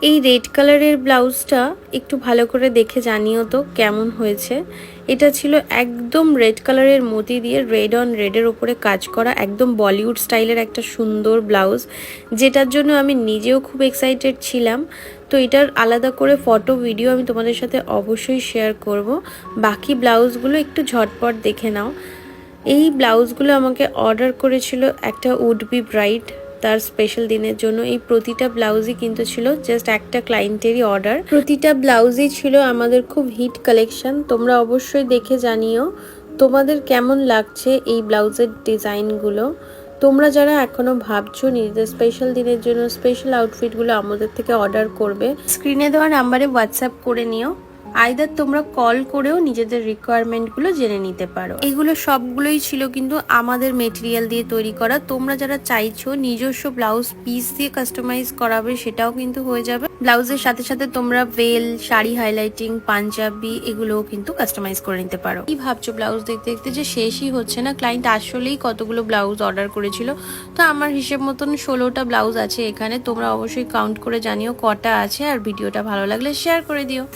এই রেড কালারের ব্লাউজটা একটু ভালো করে দেখে জানিও তো কেমন হয়েছে। এটা ছিল একদম রেড কালারের মোতি দিয়ে রেড অন রেডের ওপরে কাজ করা, একদম বলিউড স্টাইলের একটা সুন্দর ব্লাউজ, যেটার জন্য আমি নিজেও খুব এক্সাইটেড ছিলাম। তো এটার আলাদা করে ফটো ভিডিও আমি তোমাদের সাথে অবশ্যই শেয়ার করব। বাকি ব্লাউজগুলো একটু ঝটপট দেখে নাও। এই ব্লাউজগুলো আমাকে অর্ডার করেছিল একটা উড বি ব্রাইড তার স্পেশাল দিনের জন্য। এই প্রতিটা ব্লাউজই কিন্তু ছিল জাস্ট একটা ক্লায়েন্টেরই অর্ডার। প্রতিটা ব্লাউজই ছিল আমাদের খুব হিট কালেকশন। তোমরা অবশ্যই দেখে জানিও তোমাদের কেমন লাগছে এই ব্লাউজের ডিজাইনগুলো। তোমরা যারা এখনো ভাবছো নিজেদের স্পেশাল দিনের জন্য স্পেশাল আউটফিটগুলো আমাদের থেকে অর্ডার করবে, স্ক্রিনে দেওয়া নাম্বারে হোয়াটসঅ্যাপ করে নিও। আইদার তোমরা কল করেও নিজেদের রিকোয়ারমেন্টগুলো জেনে নিতে পারো। এগুলো সবগুলোই ছিল কিন্তু আমাদের মেটেরিয়াল দিয়ে তৈরি করা। তোমরা যারা চাইছো নিজস্ব ব্লাউজ পিস দিয়ে কাস্টমাইজ করাবে সেটাও কিন্তু হয়ে যাবে। ব্লাউজের সাথে সাথে তোমরা ভেল, শাড়ি হাইলাইটিং, পাঞ্জাবি এগুলোও কিন্তু কাস্টমাইজ করে নিতে পারো। কি ভাবছো ব্লাউজ দেখতে দেখতে যে শেষই হচ্ছে না? ক্লায়েন্ট আসলেই কতগুলো ব্লাউজ অর্ডার করেছিল। তো আমার হিসেব মতন 16টা ব্লাউজ আছে এখানে। তোমরা অবশ্যই কাউন্ট করে জানিও কটা আছে, আর ভিডিওটা ভালো লাগলে শেয়ার করে দিও।